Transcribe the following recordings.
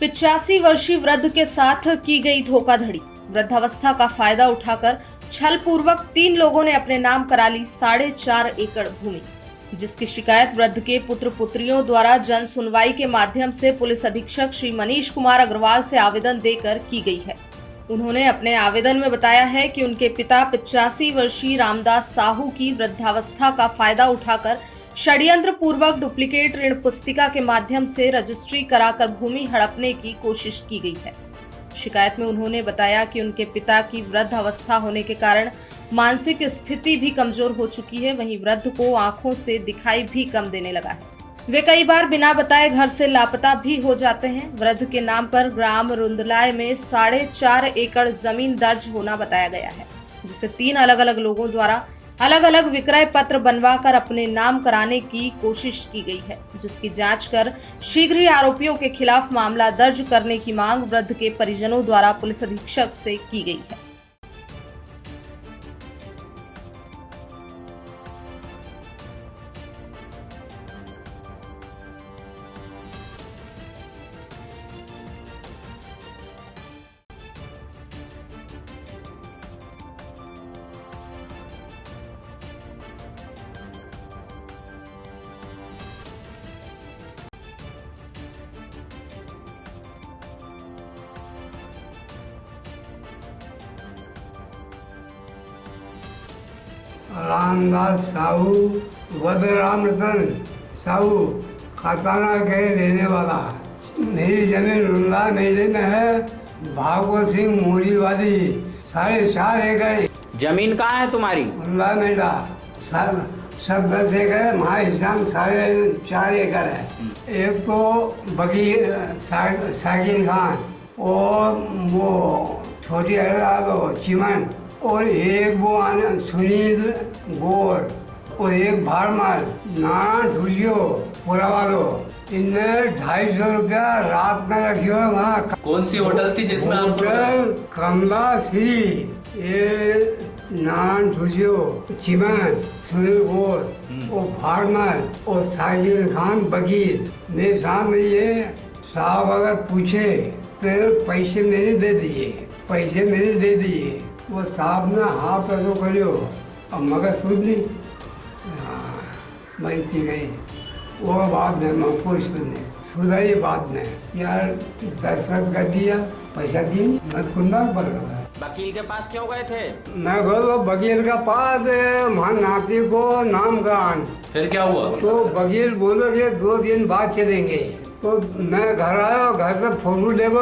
85 वर्षीय वृद्ध के साथ की गई धोखाधड़ी। वृद्धावस्था का फायदा उठाकर छल पूर्वक 3 लोगों ने अपने नाम करा ली 4.5 एकड़ भूमि, जिसकी शिकायत वृद्ध के पुत्र पुत्रियों द्वारा जन सुनवाई के माध्यम से पुलिस अधीक्षक श्री मनीष कुमार अग्रवाल से आवेदन देकर की गई है। उन्होंने अपने आवेदन में बताया है कि उनके पिता 85 वर्षीय रामदास साहू की वृद्धावस्था का फायदा उठाकर षड्यंत्र पूर्वक डुप्लीकेट ऋण पुस्तिका के माध्यम से रजिस्ट्री कराकर भूमि हड़पने की कोशिश की गई है। शिकायत में उन्होंने बताया कि उनके पिता की वृद्ध अवस्था होने के कारण मानसिक स्थिति भी कमजोर हो चुकी है। वहीं वृद्ध को आंखों से दिखाई भी कम देने लगा है। वे कई बार बिना बताए घर से लापता भी हो जाते हैं। वृद्ध के नाम पर ग्राम रुंदलाय में 4.5 एकड़ जमीन दर्ज होना बताया गया है, जिसे 3 अलग अलग लोगों द्वारा अलग अलग विक्रय पत्र बनवाकर अपने नाम कराने की कोशिश की गई है, जिसकी जांच कर शीघ्र ही आरोपियों के खिलाफ मामला दर्ज करने की मांग वृद्ध के परिजनों द्वारा पुलिस अधीक्षक से की गई है। रामदास साहू वध राम रतन साहू खताना के रहने वाला। मेरी जमीन रुंदा मेले में है, भागवत सिंह मोरी वाली 4.5 एकड़ जमीन कहाँ है तुम्हारी? रुंदा मेला सब 10 एकड़ है, वहाँ हिसाब 4.5 एकड़ है। एक तो बकीर साकिर खान और वो छोटी अड़ो चिमन और एक वो सुनील गोर और एक भारमल नाना ढूलियो पूरा वालो। इनने 250 रुपया रात में रखी हो वहाँ। कौन सी होटल थी जिसमें आप? होटल कमला श्री। ये नाना ढूलियो चिमन सुनील गोर और भारमल और साजिद खान बकीर मेरे सामने। ये साहब अगर पूछे तो पैसे मैंने दे दिए। वो साहब ने हाथ पैसो करियो, अब मगर सूद नहीं भाई थी गई। वो बात में मैं कुछ नहीं सुधाई बात में यार 10 कर दिया, पैसा दी मत कुंदा पड़ रहा है। वकील के पास क्यों गए थे? मैं गया वकील के पास, वहाँ नाती को नाम गान। फिर क्या हुआ? तो वकील बोलोगे 2 दिन बाद चलेंगे। तो मैं घर आया, घर से फोटो देखो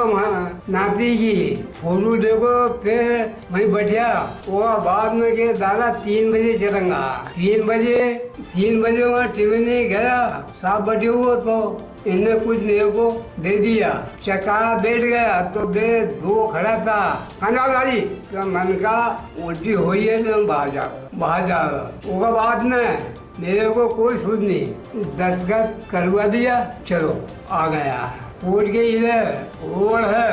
नाती की फोटो देखो, फिर वहीं बैठा। वो बाद में के दादा 3 बजे चलेंगा। 3 बजे वहाँ टीवी नहीं गया, साहब बैठे हुए तो इन्हें कुछ नहीं को दे दिया। चकारा बैठ गया तो बे 2 खड़ा था खाना गाड़ी तो मन का उल्टी हुई है तो बाहर जाओ। उसके बाद में मेरे को कोई सूद नहीं, दस्तखत करवा दिया, चलो आ गया। कोर्ट के इधर रोड है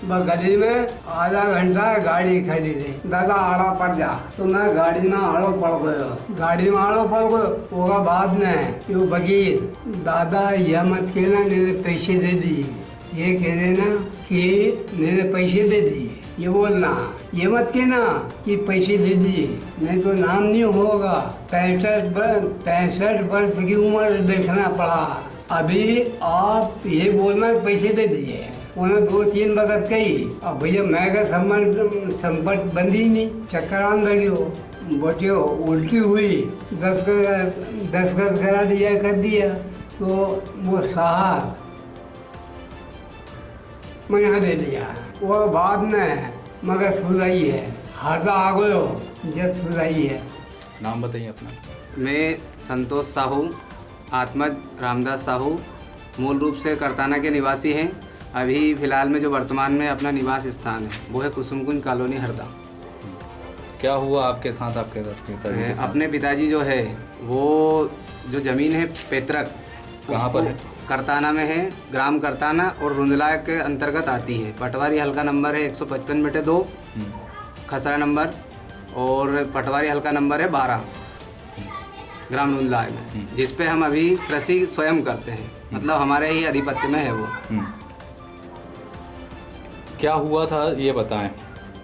बगदी में आधा घंटा गाड़ी खड़ी रही। दादा आड़ा पड़ जा तो मैं गाड़ी में आड़ो पड़ गयो। होगा बाद में यो वकील दादा यह मत कहना मेरे पैसे दे दिए, ये कह देना कि मेरे पैसे दे दिए। ये बोलना, ये मत कहना कि पैसे दे दिए, नहीं तो नाम नहीं होगा। 65 वर्ष की उम्र देखना पड़ा। अभी आप ये बोलना पैसे दे दिए। उन्हें 2-3 वक्त कही, अब भैया मैं का संपर्क बंदी नहीं, चक्कर आने लगी हो बटे उल्टी हुई, दस्तखत करा दिया कर दिया। तो वो साहब मैं यहाँ दे दिया। वो बाद में मगर सुधाई है, हाथा आ गयो जब सुधाई है। नाम बताइए अपना। मैं संतोष साहू, आत्मज रामदास साहू, मूल रूप से करताना के निवासी हैं। अभी फ़िलहाल में जो वर्तमान में अपना निवास स्थान है वो है कुसुमकुंज कॉलोनी हरदा। क्या हुआ आपके साथ? आपके साथ अपने पिताजी जो है वो जो ज़मीन है पैतृक कहाँ पर है? करताना में है, ग्राम करताना और रुंदला के अंतर्गत आती है। पटवारी हल्का नंबर है 155/2 खसरा नंबर, और पटवारी हल्का नंबर है 12 ग्राम रुंदला में, जिस पे हम अभी कृषि स्वयं करते हैं, मतलब हमारे ही आधिपत्य में है वो। क्या हुआ था ये बताएं,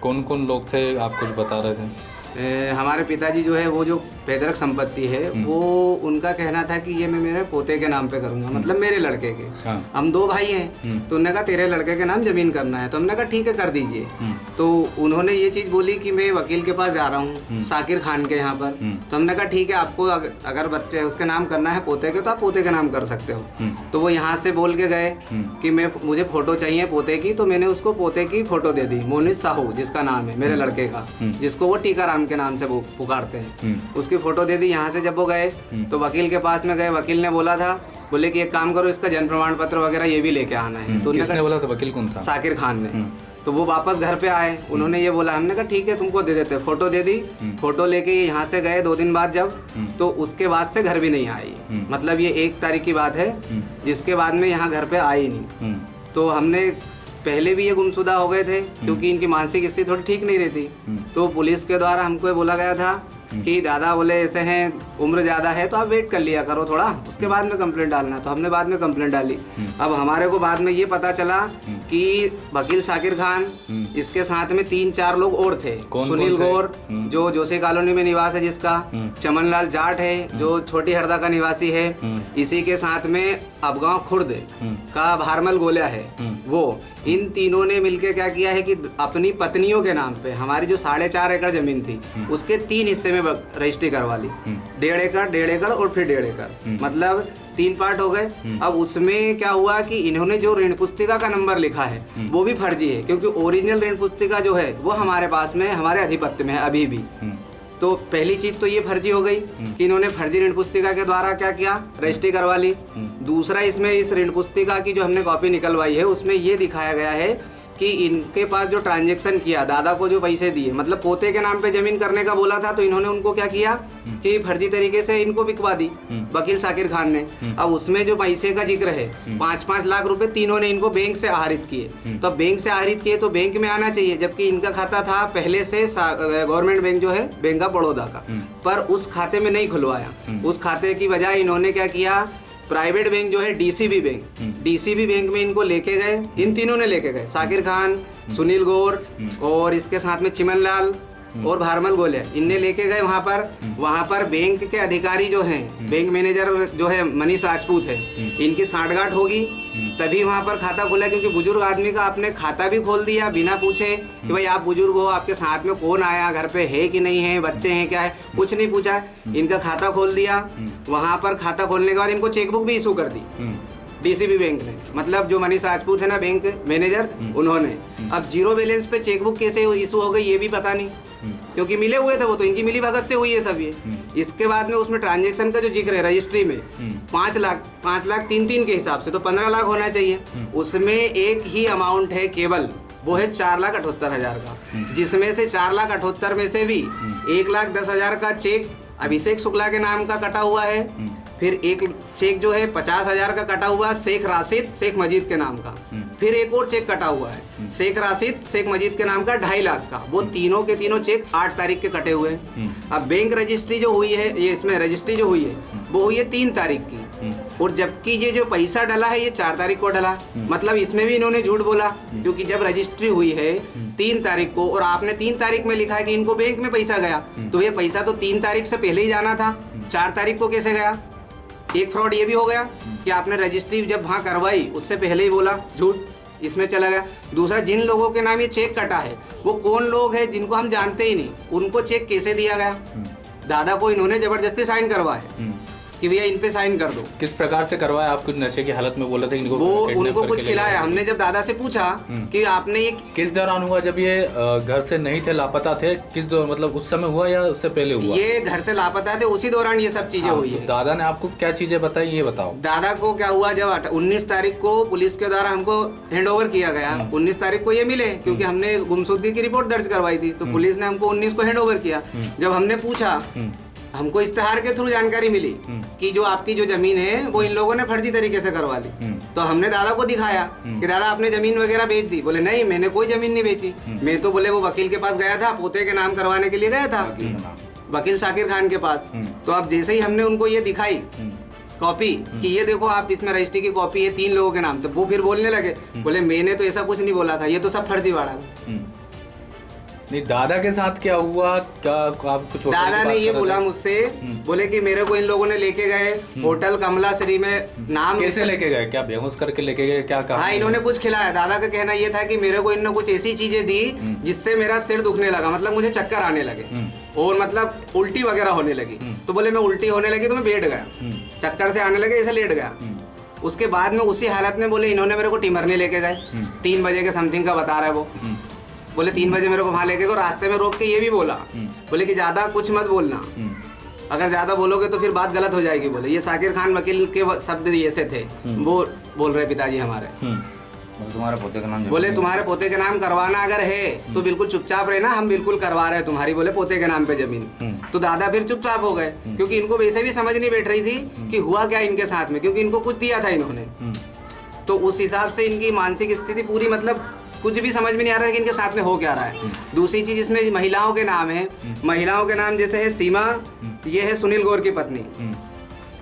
कौन कौन लोग थे, आप कुछ बता रहे थे? हमारे पिताजी जो है वो जो पैतृक संपत्ति है वो उनका कहना था कि ये मैं मेरे पोते के नाम पे करूंगा, मतलब मेरे लड़के के। हाँ। हम 2 भाई हैं, तो उन्होंने कहा तेरे लड़के के नाम जमीन करना है, तो हमने कहा ठीक है कर दीजिए। तो उन्होंने ये चीज़ बोली कि मैं वकील के पास जा रहा हूँ साकिर खान के यहाँ पर, तो हमने कहा ठीक है आपको अगर बच्चे उसके नाम करना है पोते के तो आप पोते के नाम कर सकते हो। तो वो यहाँ से बोल के गए कि मुझे फोटो चाहिए पोते की, तो मैंने उसको पोते की फोटो दे दी, मोनिस साहू जिसका नाम है मेरे लड़के का, जिसको वो टीकाराम के नाम से वो पुकारते हैं, उसकी फोटो दे दी। यहाँ से जब वो गए तो वकील के पास में गए, वकील ने बोला था, बोले कि एक काम करो इसका जन्म प्रमाण पत्र वगैरह ये भी लेके आना है। तो किसने बोला था, वकील कौन था? साकिर खान ने। तो वो वापस घर पे आए, उन्होंने ये बोला, हमने कहा ठीक है तुमको दे देते, फोटो दे दी। फोटो लेके यहाँ से गए 2 दिन बाद जब, तो उसके बाद से घर भी नहीं आई, मतलब ये 1 तारीख की बात है, जिसके बाद में यहाँ घर पे आई नहीं। तो हमने पहले भी ये गुमशुदा हो गए थे क्योंकि इनकी मानसिक स्थिति थोड़ी ठीक नहीं रहती। तो पुलिस के द्वारा हमको ये बोला गया था कि दादा बोले ऐसे हैं, उम्र ज़्यादा है तो आप वेट कर लिया करो थोड़ा, उसके बाद में कंप्लेंट डालना। तो हमने बाद में कंप्लेंट डाली। अब हमारे को बाद में ये पता चला कि वकील शाकिर खान, इसके साथ में 3-4 लोग और थे। सुनील गौर जो जोशी कॉलोनी में निवास है जिसका, चमनलाल जाट है जो छोटी हरदा का निवासी है, इसी के साथ में अबगांव खुर्द का भारमल गोलिया है वो, इन तीनों ने मिलके क्या किया है कि अपनी पत्नियों के नाम पे हमारी जो 4.5 एकड़ जमीन थी उसके 3 हिस्से में रजिस्ट्री करवा ली। 1.5 एकड़, 1.5 एकड़ और फिर 1.5 एकड़, मतलब 3 पार्ट हो गए। अब उसमें क्या हुआ कि इन्होंने जो ऋण पुस्तिका का नंबर लिखा है वो भी फर्जी है, क्योंकि ओरिजिनल ऋण पुस्तिका जो है वो हमारे पास में, हमारे अधिपत्य में है अभी भी। तो पहली चीज तो ये फर्जी हो गई कि इन्होंने फर्जी ऋण पुस्तिका के द्वारा क्या किया, रजिस्ट्री करवा ली। दूसरा, इसमें इस ऋण पुस्तिका की जो हमने कॉपी निकलवाई है उसमें ये दिखाया गया है कि इनके पास जो ट्रांजैक्शन किया, दादा को जो पैसे दिए, मतलब पोते के नाम पे जमीन करने का बोला था, तो इन्होंने उनको क्या किया कि फर्जी तरीके से इनको बिकवा दी वकील शाकिर खान ने। अब उसमें जो पैसे का जिक्र है 5-5 लाख रुपए तीनों ने इनको बैंक से आहरित किए। तो बैंक से आहरित किए तो बैंक में आना चाहिए, जबकि इनका खाता था पहले से गवर्नमेंट बैंक जो है बैंक ऑफ बड़ौदा का, पर उस खाते में नहीं खुलवाया। उस खाते की बजाय इन्होंने क्या किया, प्राइवेट बैंक जो है डीसीबी बैंक में इनको लेके गए, इन तीनों ने लेके गए, शाकिर खान, सुनील गौर और इसके साथ में चिमनलाल और भारमल गोलिया, इनने लेके गए वहाँ पर बैंक के अधिकारी जो हैं, बैंक मैनेजर जो है मनीष राजपूत है, इनकी सांठगांठ होगी तभी वहाँ पर खाता खोला, क्योंकि बुजुर्ग आदमी का आपने खाता भी खोल दिया बिना पूछे कि भाई आप बुजुर्ग हो, आपके साथ में कौन आया, घर पे है कि नहीं है, बच्चे हैं क्या है, कुछ नहीं पूछा, इनका खाता खोल दिया। वहाँ पर खाता खोलने के बाद इनको चेकबुक भी इशू कर दी डीसीबी बैंक ने, मतलब जो मनीष राजपूत है ना बैंक मैनेजर, उन्होंने। अब 0 बैलेंस पे चेकबुक कैसे इशू हो गई ये भी पता नहीं, क्योंकि मिले हुए थे वो, तो इनकी मिली भगत से हुई है सब ये। इसके बाद में उसमें ट्रांजैक्शन का जो जिक्र है रजिस्ट्री में 5 लाख 3 के हिसाब से तो 15 लाख होना चाहिए, उसमें एक ही अमाउंट है केवल, वो है 4,78,000 का, जिसमें से 4,78,000 में से भी 1,10,000 का चेक अभिषेक शुक्ला के नाम का कटा हुआ है, फिर एक चेक जो है 50,000 का कटा हुआ शेख राशिद शेख मजीद के नाम का, फिर एक और चेक कटा हुआ है शेख राशिद शेख मजीद के नाम का 2.5 लाख का। वो तीनों के तीनों चेक 8 तारीख के कटे हुए हैं। अब बैंक रजिस्ट्री जो हुई है, ये इसमें रजिस्ट्री जो हुई है वो हुई है 3 तारीख की, और जबकि ये जो पैसा डला है ये 4 तारीख को डला, मतलब इसमें भी इन्होंने झूठ बोला, क्योंकि जब रजिस्ट्री हुई है 3 तारीख को और आपने 3 तारीख में लिखा है कि इनको बैंक में पैसा गया, तो ये पैसा तो 3 तारीख से पहले ही जाना था, 4 तारीख को कैसे गया। एक फ्रॉड ये भी हो गया कि आपने रजिस्ट्री जब वहाँ करवाई उससे पहले ही बोला, झूठ इसमें चला गया। दूसरा, जिन लोगों के नाम ये चेक कटा है वो कौन लोग हैं जिनको हम जानते ही नहीं, उनको चेक कैसे दिया गया। दादा को इन्होंने जबरदस्ती साइन करवाया कि भैया इन पे साइन कर दो। किस प्रकार से करवाया? आप कुछ नशे की हालत में बोले थे इनको, वो उनको कुछ खिलाया। हमने जब दादा से पूछा कि आपने ये किस दौरान हुआ, जब ये घर से नहीं थे, लापता थे, किस दौरान, मतलब उस समय हुआ या उससे पहले हुआ? ये घर से लापता थे, उसी दौरान ये सब चीजें हुई है। दादा ने आपको क्या चीजें बताई ये बताओ। दादा को क्या हुआ, जब 19 तारीख को पुलिस के द्वारा हमको हैंड ओवर किया गया, 19 तारीख को ये मिले, क्योंकि हमने गुमशुदगी की रिपोर्ट दर्ज करवाई थी, तो पुलिस ने हमको 19 को हैंड ओवर किया। जब हमने पूछा, हमको इश्तेहार के थ्रू जानकारी मिली कि जो आपकी जो जमीन है वो इन लोगों ने फर्जी तरीके से करवा ली, तो हमने दादा को दिखाया कि दादा आपने जमीन वगैरह बेच दी। बोले नहीं, मैंने कोई जमीन नहीं बेची, मैं तो बोले वो वकील के पास गया था, पोते के नाम करवाने के लिए गया था, वकील शाकिर खान के पास। तो अब जैसे ही हमने उनको ये दिखाई कॉपी कि ये देखो आप इसमें रजिस्ट्री की कॉपी है 3 लोगों के नाम। तो वो फिर बोलने लगे, बोले मैंने तो ऐसा कुछ नहीं बोला था, ये तो सब फर्जीवाड़ा है। नहीं, दादा के साथ क्या हुआ? क्या आप कुछ दादा ने ये बोला मुझसे, बोले कि मेरे को इन लोगों ने लेके गए होटल कमला श्री में, नाम कैसे लेके गए? क्या बेहोश करके लेके गए? क्या कहा? हाँ, इन्होंने कुछ खिलाया। दादा का कहना ये था कि मेरे को इन्होंने कुछ ऐसी चीजें दी जिससे मेरा सिर दुखने लगा, मतलब मुझे चक्कर आने लगे और मतलब उल्टी वगैरह होने लगी। तो बोले मैं उल्टी होने लगी तो मैं बैठ गया, चक्कर से आने लगे ऐसे लेट गया। उसके बाद में उसी हालत में बोले इन्होंने मेरे को टिमरनी लेके गए, 3 बजे के समथिंग का बता रहा है वो। बोले 3 बजे मेरे को वहाँ लेके गए, रास्ते में रोक के ये भी बोला, बोले कि ज्यादा कुछ मत बोलना, अगर ज्यादा बोलोगे तो फिर बात गलत हो जाएगी। बोले ये साकिर खान वकील के शब्द ऐसे थे, वो बोल रहे पिताजी हमारे। तुम्हारे पोते का नाम बोले तुम्हारे पोते के नाम करवाना अगर है तो बिल्कुल चुपचाप रहना, हम बिल्कुल करवा रहे हैं तुम्हारी, बोले पोते के नाम पे जमीन। तो दादा फिर चुपचाप हो गए, क्योंकि इनको वैसे भी समझ नहीं बैठ रही थी कि हुआ क्या इनके साथ में, क्योंकि इनको कुछ दिया था इन्होंने। तो उस हिसाब से इनकी मानसिक स्थिति पूरी, मतलब कुछ भी समझ में नहीं आ रहा है कि इनके साथ में हो क्या रहा है। दूसरी चीज इसमें महिलाओं के नाम है, महिलाओं के नाम जैसे है सीमा, ये है सुनील गौर की पत्नी।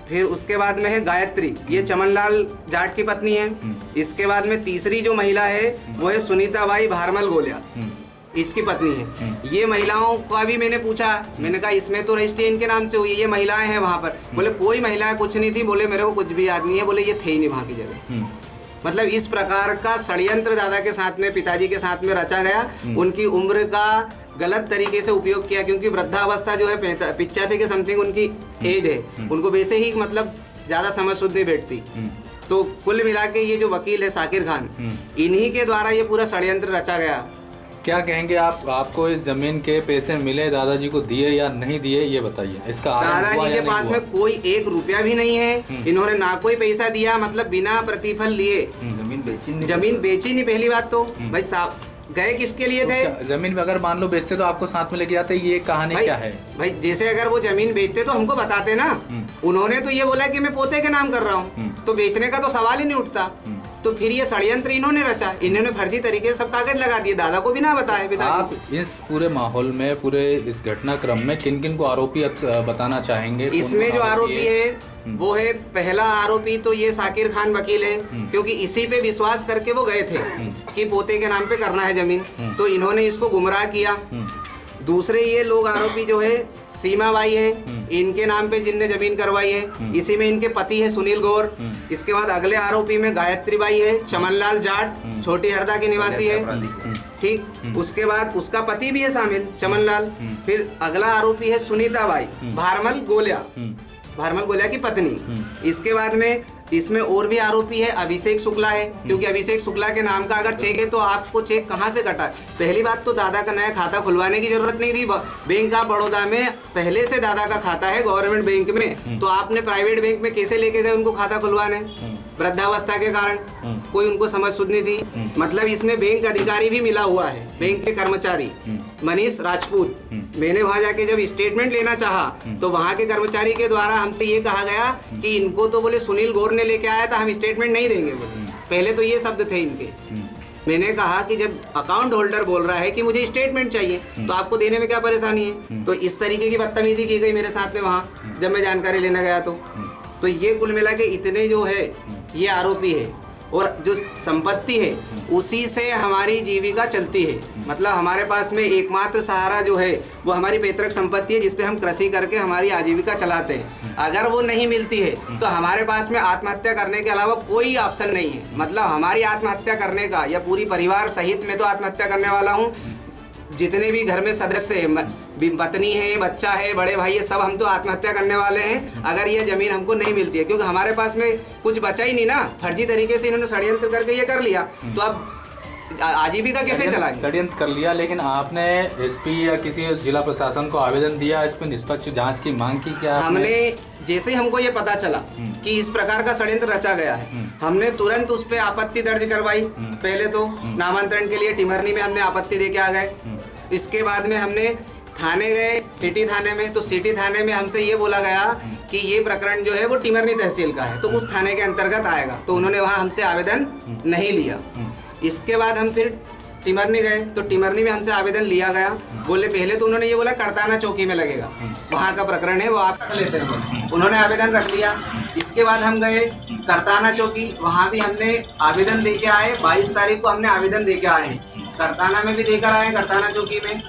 फिर उसके बाद में है गायत्री, ये चमनलाल जाट की पत्नी है। इसके बाद में तीसरी जो महिला है वो है सुनीता बाई भारमल गोलिया, इसकी पत्नी है। ये महिलाओं का भी मैंने पूछा, मैंने कहा इसमें तो रजिस्ट्री इनके नाम से हुई, ये महिलाएं हैं वहाँ पर। बोले कोई महिलाएं कुछ नहीं थी, बोले मेरे को कुछ भी याद नहीं है, बोले ये थे ही नहीं वहाँ की जगह। मतलब इस प्रकार का षड्यंत्र दादा के साथ में, पिताजी के साथ में रचा गया। उनकी उम्र का गलत तरीके से उपयोग किया, क्योंकि वृद्धावस्था जो है 85 के समथिंग उनकी एज है, उनको वैसे ही मतलब ज्यादा समझ सुध नहीं बैठती। तो कुल मिला के ये जो वकील है साकिर खान, इन्हीं के द्वारा ये पूरा षड्यंत्र रचा गया। क्या कहेंगे आप? आपको इस जमीन के पैसे मिले, दादाजी को दिए या नहीं दिए, ये बताइए। इसका दादाजी के पास में कोई 1 रुपया भी नहीं है, इन्होंने ना कोई पैसा दिया, मतलब बिना प्रतिफल लिए जमीन बेची नहीं। पहली बात तो भाई साहब गए किसके लिए थे? जमीन अगर मान लो बेचते तो आपको साथ में लेके आते, ये कहानी क्या है? भाई जैसे अगर वो जमीन बेचते तो हमको बताते ना। उन्होंने तो ये बोला कि मैं पोते के नाम कर रहा हूँ, तो बेचने का तो सवाल ही नहीं उठता। तो फिर ये षड्यंत्र इन्होंने रचा, इन्होंने फर्जी तरीके से सब कागज लगा दिए, दादा को भी ना बताए पिताजी। आप इस पूरे माहौल में, पूरे इस घटनाक्रम में किन किन को आरोपी बताना चाहेंगे? इसमें जो आरोपी है वो है, पहला आरोपी तो ये साकिर खान वकील है, क्योंकि इसी पे विश्वास करके वो गए थे कि पोते के नाम पे करना है जमीन, तो इन्होंने इसको गुमराह किया। दूसरे ये लोग आरोपी जो है सीमा बाई है, इनके नाम पे जिनने जमीन करवाई है, इसी में इनके पति है सुनील गौर। इसके बाद अगले आरोपी में गायत्री बाई है, चमनलाल जाट, छोटी हरदा की निवासी है, ठीक। उसके बाद उसका पति भी है शामिल, चमनलाल। फिर अगला आरोपी है सुनीता बाई भारमल गोलिया, भारमल गोलिया की पत्नी। इसके बाद में इसमें और भी आरोपी है अभिषेक शुक्ला है, क्योंकि अभिषेक शुक्ला के नाम का अगर चेक है तो आपको चेक कहाँ से कटा? पहली बात तो दादा का नया खाता खुलवाने की जरूरत नहीं थी। बैंक ऑफ बड़ौदा में पहले से दादा का खाता है, गवर्नमेंट बैंक में, तो आपने प्राइवेट बैंक में कैसे लेके गए उनको खाता खुलवाने? वृद्धावस्था के कारण कोई उनको समझ सुध नहीं थी। मतलब इसमें बैंक अधिकारी भी मिला हुआ है, बैंक के कर्मचारी मनीष राजपूत। मैंने वहां जाके जब स्टेटमेंट लेना चाहा तो वहां के कर्मचारी के द्वारा हमसे ये कहा गया कि इनको तो बोले सुनील गौर ने लेके आया था, हम स्टेटमेंट नहीं देंगे बोले। पहले तो ये शब्द थे इनके। मैंने कहा कि जब अकाउंट होल्डर बोल रहा है कि मुझे स्टेटमेंट चाहिए तो आपको देने में क्या परेशानी है? तो इस तरीके की बदतमीजी की गई मेरे साथ में वहाँ जब मैं जानकारी लेने गया। तो ये कुल मिला के इतने जो है ये आरोपी है, और जो संपत्ति है उसी से हमारी जीविका चलती है। मतलब हमारे पास में एकमात्र सहारा जो है वो हमारी पैतृक संपत्ति है, जिसपे हम कृषि करके हमारी आजीविका चलाते हैं। अगर वो नहीं मिलती है तो हमारे पास में आत्महत्या करने के अलावा कोई ऑप्शन नहीं है। मतलब हमारी आत्महत्या करने का, या पूरी परिवार सहित मैं तो आत्महत्या करने वाला हूँ, जितने भी घर में सदस्य है, पत्नी है, बच्चा है, बड़े भाई है, सब हम तो आत्महत्या करने वाले हैं अगर ये जमीन हमको नहीं मिलती है, क्योंकि हमारे पास में कुछ बचा ही नहीं ना। फर्जी तरीके से इन्होंने षड्यंत्र करके ये कर लिया, तो अब आजीविका कैसे चलाएंगे? षड्यंत्र कर लिया, लेकिन आपने एसपी या किसी जिला प्रशासन को आवेदन दिया, इस पर निष्पक्ष जांच की मांग की? क्या हमने जैसे ही हमको ये पता चला कि इस प्रकार का षड्यंत्र रचा गया है, हमने तुरंत उस पर आपत्ति दर्ज करवाई। पहले तो नामांतरण के लिए टिमरनी में हमने आपत्ति दे के आ गए। इसके बाद में हमने थाने गए, सिटी थाने में, तो सिटी थाने में हमसे ये बोला गया कि ये प्रकरण जो है वो टिमरनी तहसील का है, तो उस थाने के अंतर्गत आएगा। तो उन्होंने वहाँ हमसे आवेदन नहीं लिया। इसके बाद हम फिर टिमरनी गए तो टिमरनी में हमसे आवेदन लिया गया। बोले पहले तो उन्होंने ये बोला करताना चौकी में लगेगा, वहाँ का प्रकरण है वो आप रख लेते हैं। उन्होंने आवेदन रख लिया। इसके बाद हम गए करताना चौकी, वहाँ भी हमने आवेदन दे के आए। 22 तारीख को हमने आवेदन दे के आए हैं। करताना में भी देकर आए, करताना चौकी में,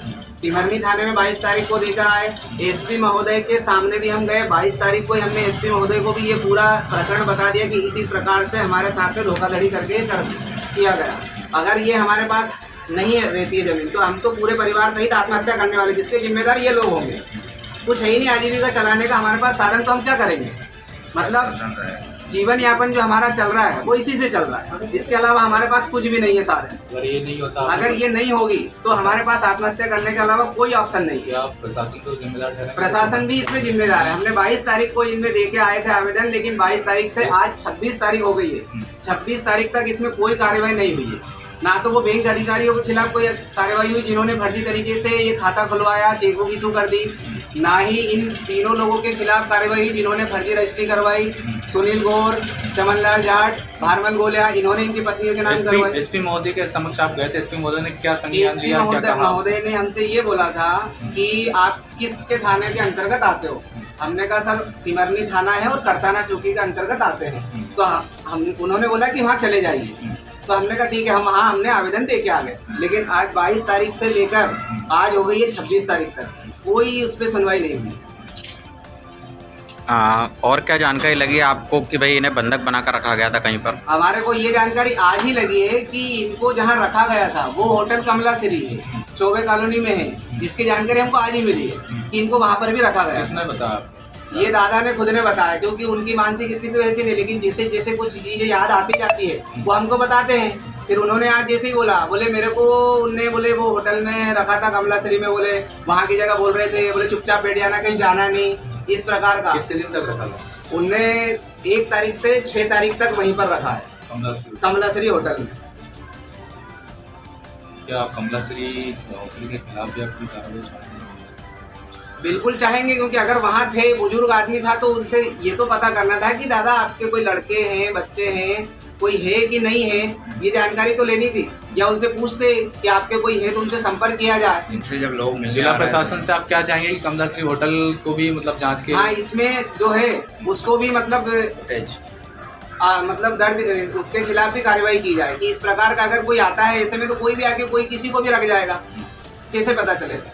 टिमरनी थाने में 22 तारीख को देकर आए। एसपी महोदय के सामने भी हम गए। 22 तारीख को ही हमने एसपी महोदय को भी ये पूरा प्रकरण बता दिया कि इसी प्रकार से हमारे साथ में धोखाधड़ी करके किया गया। अगर ये हमारे पास नहीं रहती है ज़मीन तो हम तो पूरे परिवार सहित आत्महत्या करने वाले, जिसके जिम्मेदार ये लोग होंगे। कुछ है ही नहीं आजीविका चलाने का हमारे पास साधन, तो हम क्या करेंगे? मतलब जीवन यापन जो हमारा चल रहा है वो इसी से चल रहा है। इसके अलावा हमारे पास कुछ भी नहीं है साधन। अगर ये नहीं होगी तो हमारे पास आत्महत्या करने के अलावा कोई ऑप्शन नहीं है। प्रशासन तो जिम्मेदार है, प्रशासन भी इसमें जिम्मेदार है। हमने 22 तारीख को इनमें दे के आए थे आवेदन, लेकिन 22 तारीख से आज 26 तारीख हो गई है। 26 तारीख तक इसमें कोई कार्रवाई नहीं हुई है। ना तो वो बैंक अधिकारियों के खिलाफ कोई कार्रवाई हुई जिन्होंने फर्जी तरीके से ये खाता खुलवाया, चेकबुक इशू कर दी, ना ही इन तीनों लोगों के खिलाफ कार्रवाई हुई जिन्होंने फर्जी रजिस्ट्री करवाई। सुनील गौर, चमनलाल जाट, भारमल गोलिया, इन्होंने इनकी पत्नियों के नाम करवाई। एसपी महोदय के समक्ष आप गए थे, एसपी महोदय ने क्या संज्ञान लिया? महोदय ने हमसे ये बोला था कि आप किसके थाने के अंतर्गत आते हो। हमने कहा सर टिमरनी थाना है और करताना चौकी के अंतर्गत आते हैं। तो हम उन्होंने बोला कि वहाँ चले जाइए। तो हमने कहा ठीक है, हम वहाँ हमने आवेदन दे के आ गए। लेकिन आज 22 तारीख से लेकर आज हो गई है 26 तारीख तक, कोई उस पर सुनवाई नहीं हुई। और क्या जानकारी लगी आपको कि भाई इन्हें बंधक बनाकर रखा गया था कहीं पर? हमारे को ये जानकारी आज ही लगी है कि इनको जहाँ रखा गया था वो होटल कमला श्री है, चौबे कॉलोनी में है, जिसकी जानकारी हमको आज ही मिली है कि इनको वहाँ पर भी रखा गया। किसने बताया? ये दादा ने खुद ने बताया, क्योंकि उनकी मानसिक स्थिति तो ऐसी नहीं, लेकिन जैसे जैसे कुछ चीज़ें याद आती जाती है वो हमको बताते हैं। फिर उन्होंने आज जैसे ही बोले मेरे को उनने बोले वो होटल में रखा था कमला श्री में, बोले वहाँ की जगह बोल रहे थे, बोले चुपचाप बैठ जाना, कहीं जाना नहीं, इस प्रकार का। कितने दिन तक रखा था? उनने 1 तारीख से 6 तारीख तक वहीं पर रखा है कमला श्री होटल में। क्या आप कमला श्री होटल के खिलाफ या कोई कार्रवाई? बिल्कुल चाहेंगे, क्योंकि अगर वहाँ थे, बुजुर्ग आदमी था, तो उनसे ये तो पता करना था कि दादा आपके कोई लड़के हैं, बच्चे हैं, कोई है कि नहीं है, ये जानकारी तो लेनी थी। या उनसे पूछते कि आपके कोई है तो उनसे संपर्क किया जाए। इनसे जब लोग मिल जिला प्रशासन से आप क्या चाहेंगे कि कमला श्री होटल को भी मतलब जांच के? हाँ, इसमें जो है उसको भी मतलब दर्ज, उसके खिलाफ भी कार्रवाई की जाए कि इस प्रकार का अगर कोई आता है ऐसे में तो कोई भी आके कोई किसी को भी रख जाएगा, कैसे पता चलेगा?